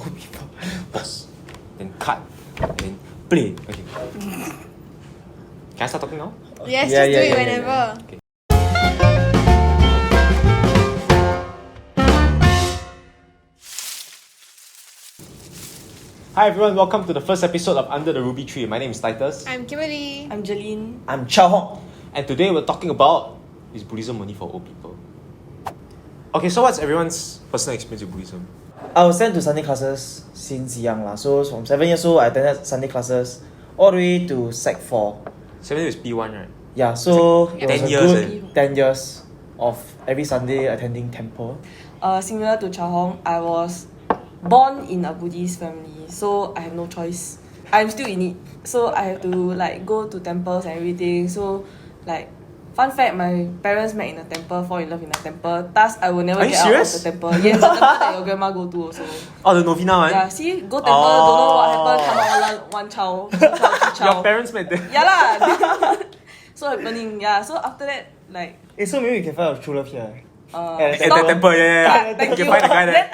old people. Pause. Then cut. Then play. Okay. Can I start talking now? Yes, just do it whenever. Okay. Hi everyone, welcome to the first episode of Under the Ruby Tree. My name is Titus. I'm Kimberly. I'm Gerlene. I'm Cheow Hong. And today we're talking about, is Buddhism only for old people? Okay, so what's everyone's personal experience with Buddhism? I was sent to Sunday classes since young lah. So from 7 years old, I attended Sunday classes all the way to Sec 4. 7 years is P1, right? Yeah, so it was 10 a years, good 10 years of every Sunday attending temple. Similar to Cheow Hong, I was born in a Buddhist family, so I have no choice. I'm still in it, so I have to like go to temples and everything. So like, fun fact, my parents met in a temple, fall in love in a temple. Thus, I will never get out of the temple. Yes, the temple that your grandma go to also. Oh, the Novena one? Yeah, see, go temple, don't know what happened, come out one child, two child, three child. Your parents met there? Yeah lah. So happening, yeah. So after that, like. So maybe we can find our true love here. At the temple, yeah. Thank You you. can find the guy there.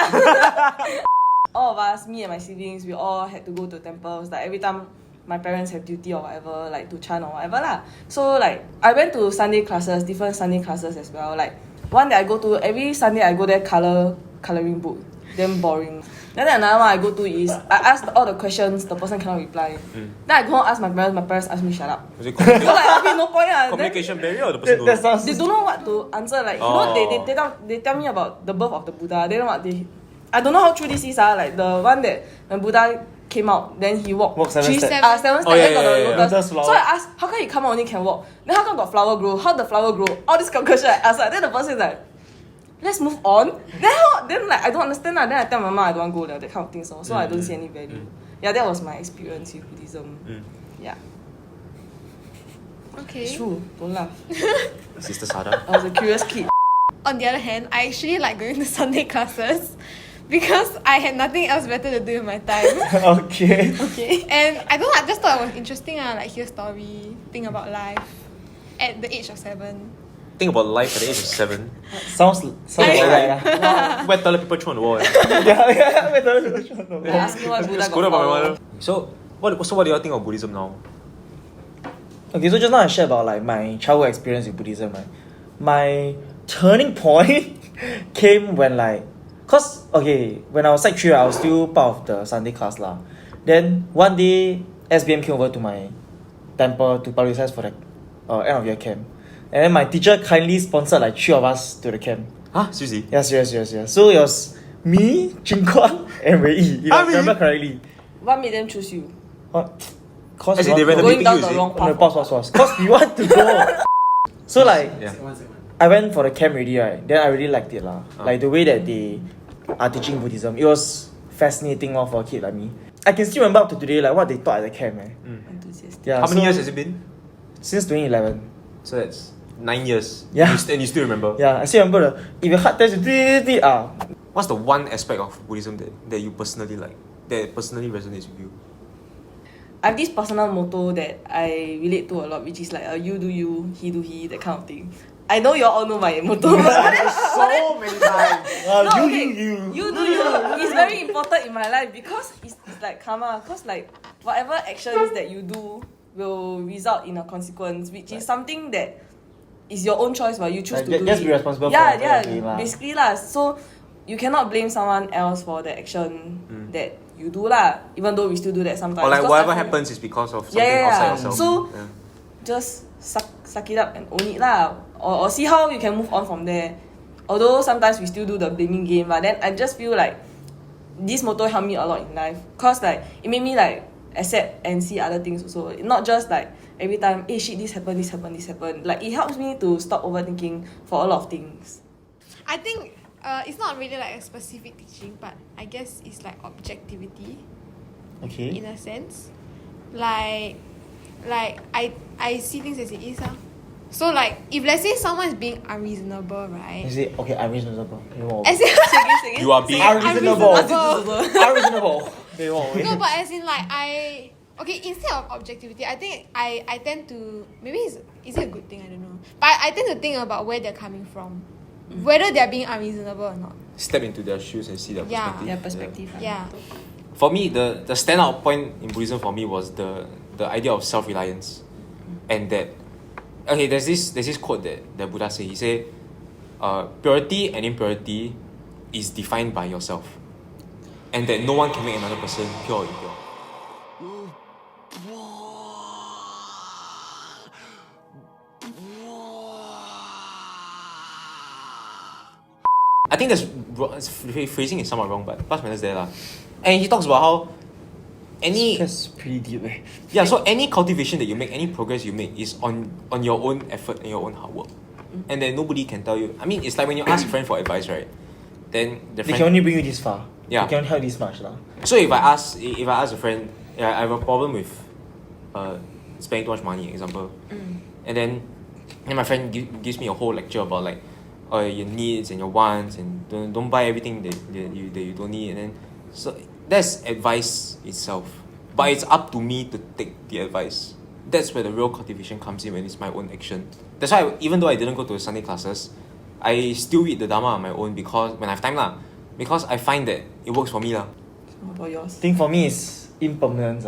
All of us, me and my siblings, we all had to go to temples. Like every time my parents have duty or whatever, like to chant or whatever lah. So like I went to Sunday classes, different Sunday classes as well. Like one that I go to every Sunday, I go there coloring book. Damn boring. Then another one I go to is I ask all the questions, the person cannot reply. Then I go home ask my parents ask me shut up. Was it So like a bit no point lah. communication barrier or the person don't know? They don't know what to answer. Like you know, they tell me about the birth of the Buddha. They don't know what they. I don't know how true this is. Like the one that when Buddha came out, then he walked 7 steps. 7 steps. Oh, yeah, then got the yeah. lotus. Lotus flower. So I asked, how come he come out only can walk? Then how come got flower grow? How the flower grow? All this kind of question I asked. Then the person is like, let's move on. Then like I don't understand lah. Then I tell my mama I don't want to go there, that kind of thing. So I don't see any value. Yeah, that was my experience with Buddhism. Yeah. Okay. It's true. Don't laugh. Sister Sada. I was a curious kid. On the other hand, I actually like going to Sunday classes because I had nothing else better to do with my time. Okay. Okay. And I don't know, I just thought it was interesting like hear story, think about life at the age of 7. Think about life at the age of 7. Sounds about right. Where toilet people throw on the wall. Yeah. I asked me why Buddha Scolded got by my flower. mother. So what do y'all think of Buddhism now? Okay, so just now I shared about like my childhood experience with Buddhism, right? My turning point came when like, cause okay, when I was Sec 3, I was still part of the Sunday class lah. Then one day, SBM came over to my temple to publicize for the end of year camp. And then my teacher kindly sponsored like 3 of us to the camp. Huh? Seriously? Yeah, serious. So it was me, Jin Kuan, and Wei Yi, if I remember correctly. What made them choose you? What? Cause As in we they want randomly to Going down pick you, the is wrong it? path. no, pause. Cause we want to go. So like, Yeah. I went for the camp already, right? Then I really liked it lah. Like the way that they are teaching Buddhism, it was fascinating for a kid like me. I can still remember up to today like what they taught at the camp. Enthusiastic. Yeah. How many so years has it been? Since 2011. So that's 9 years. Yeah. And you still remember? Yeah, I still remember if your heart tells you What's the one aspect of Buddhism that you personally like? That personally resonates with you? I have this personal motto that I relate to a lot, which is like you do you, he do he, that kind of thing. I know you all know my motto. So many times. You do you. It's very important in my life because it's like karma. Because like whatever actions that you do will result in a consequence, which is something that is your own choice, but you choose Like, to do just it. be responsible for yeah, it, okay lah. basically lah. So you cannot blame someone else for the action that you do lah. Even though we still do that sometimes. Or like Because whatever I feel- happens is because of something Yeah. outside yourself. So Yeah. just suck it up and own it lah, or see how you can move on from there. Although sometimes we still do the blaming game, but then I just feel like this motto helped me a lot in life, cause like it made me like accept and see other things also, not just like every time shit, this happened. Like it helps me to stop overthinking for a lot of things. I think it's not really like a specific teaching, but I guess it's like objectivity Okay. in a sense. Like I see things as it is. So like if let's say someone is being unreasonable, right? Is it okay? Unreasonable. As in, You are being Unreasonable. unreasonable. Unreasonable. No, but as in like instead of objectivity, I think I tend to, maybe is it a good thing? I don't know. But I tend to think about where they're coming from. Whether they're being unreasonable or not. step into their shoes and see their Yeah. perspective. Their perspective. Yeah. for me, the standout point in Buddhism for me was the idea of self-reliance. And that, okay, there's this quote that the Buddha said. He said, purity and impurity is defined by yourself. And that no one can make another person pure or impure. I think phrasing is somewhat wrong, but plus minus there lah. And he talks about how That's pretty deep. Yeah, so any cultivation that you make, any progress you make is on your own effort and your own hard work. And then nobody can tell you. I mean, it's like when you ask a friend for advice, right? Then the They friend can only bring you this far. Yeah. They can only help this much lah. So if I ask a friend, yeah, I have a problem with spending too much money, example. And then my friend gives me a whole lecture about like your needs and your wants, and don't buy everything that you don't need. And then so that's advice itself. But it's up to me to take the advice. That's where the real cultivation comes in, when it's my own action. That's why even though I didn't go to Sunday classes, I still read the Dharma on my own because when I have time lah. Because I find that it works for me lah. What about yours? I think for me is impermanence.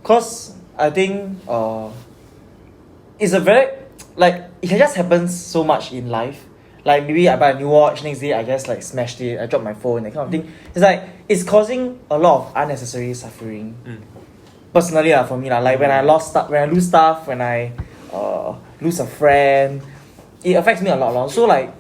Cause I think it's a very, like, it can just happen so much in life. Like maybe I buy a new watch, next day I just like smashed it, I dropped my phone, that kind of thing. It's like, it's causing a lot of unnecessary suffering. Personally for me like when I lose stuff, when I lose a friend, it affects me a lot. So like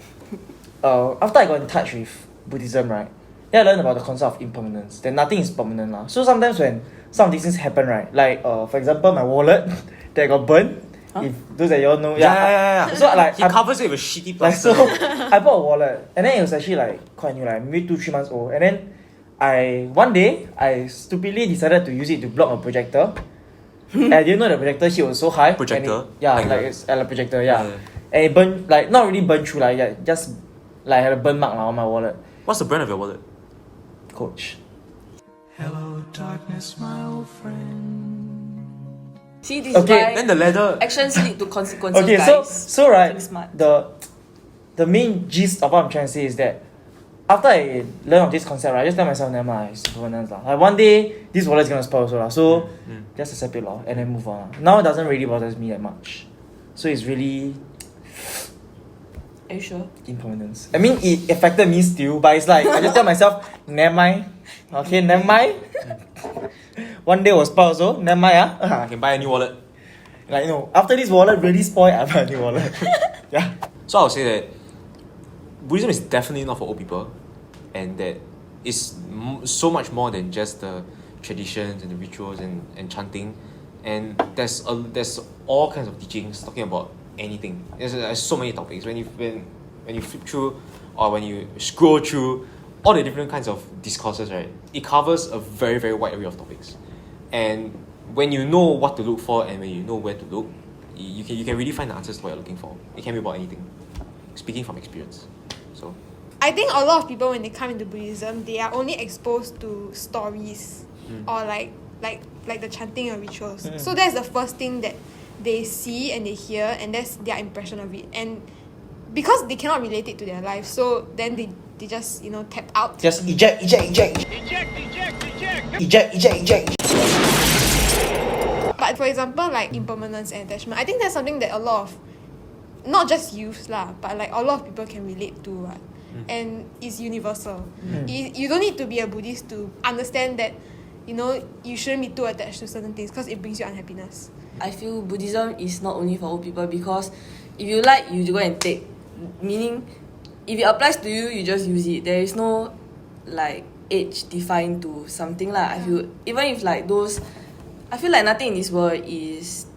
after I got in touch with Buddhism, right, then I learned about the concept of impermanence. Then nothing is permanent lah. So sometimes when some of these things happen, right, like for example my wallet that got burned. If those that you all know, Yeah. So like He covers it with shitty like plaster. so, I bought a wallet, and then it was actually like quite new, like maybe 2-3 months old. And then one day I stupidly decided to use it to block a projector. And I didn't know the projector heat was so high. Projector? And it's a projector, and it burned, like not really burned through, like just like had a burn mark on my wallet. What's the brand of your wallet? Coach. Hello, darkness, my old friend. See, this is Okay, why Then the leather. actions lead to consequences, Okay, guys. so right, Think smart. the main gist of what I'm trying to say is that after I learned of this concept, right, I just tell myself, never mind, it's permanent lah. Like one day this wallet is gonna spoil also lah. So just accept it lah, and then move on. Now it doesn't really bother me that much. So it's really Are you sure? impermanence. I mean, it affected me still, but it's like I just tell myself, never mind. Okay, never mind. One day was spoiled also, never mind I can buy a new wallet. Like after this wallet really spoiled, I buy a new wallet. Yeah. So I would say that Buddhism is definitely not for old people, and that it's so much more than just the traditions and the rituals and chanting. And there's all kinds of teachings talking about anything. There's so many topics. When you flip through or when you scroll through all the different kinds of discourses, right, it covers a very, very wide array of topics. And when you know what to look for and when you know where to look, you can really find the answers to what you're looking for. It can be about anything. Speaking from experience. So I think a lot of people, when they come into Buddhism, they are only exposed to stories or like the chanting or rituals. So that's the first thing that they see and they hear, and that's their impression of it. And because they cannot relate it to their life, so then they just tap out. Just eject. But for example, like impermanence and attachment, I think that's something that a lot of, not just youths lah, but like a lot of people can relate to, right? And it's universal. You don't need to be a Buddhist to understand that, you shouldn't be too attached to certain things because it brings you unhappiness. I feel Buddhism is not only for old people, because if you like, you go and take. Meaning, if it applies to you, you just use it. There is no like age defined to something lah. I feel even if like those, I feel like nothing in this world is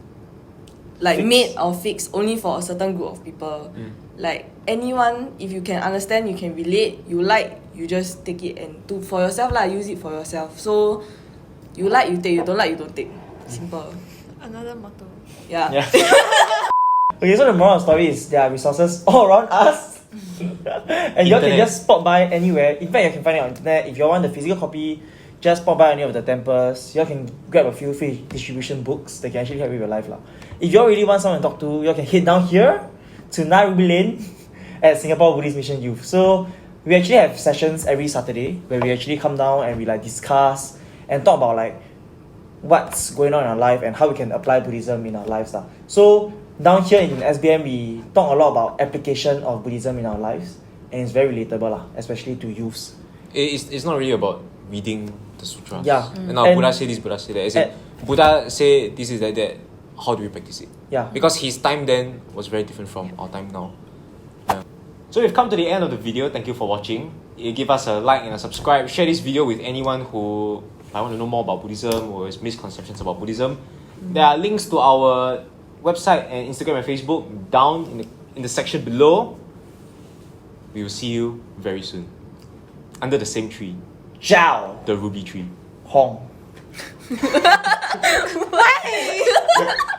like fixed. made or fixed only for a certain group of people. Like anyone, if you can understand, you can relate, you like, you just take it and do for yourself lah. Use it for yourself. So you like, you take. You don't like, you don't take. Simple. Another motto. Yeah. Okay, so the moral of the story is there are resources all around us. And you all can Internet. just pop by anywhere. In fact, you can find it on internet. If you want the physical copy, just pop by any of the temples. You all can grab a few free distribution books that can actually help you with your life lah. If you all really want someone to talk to, you all can head down here to Ruby Lane at Singapore Buddhist Mission Youth. So we actually have sessions every Saturday where we actually come down and we like discuss and talk about like what's going on in our life and how we can apply Buddhism in our lives. So down here in SBM, we talk a lot about application of Buddhism in our lives, and it's very relatable, especially to youths. It's not really about reading the sutras. Yeah. And now Buddha say this, Buddha say that. As in, Buddha say this is like that. How do we practice it? Yeah. Because his time then was very different from our time now. Yeah. So we've come to the end of the video. Thank you for watching. Give us a like and a subscribe. Share this video with anyone who might want to know more about Buddhism or has misconceptions about Buddhism. There are links to our website and Instagram and Facebook down in the section below. We will see you very soon. Under the same tree. Cheow The ruby tree. Hong. Why?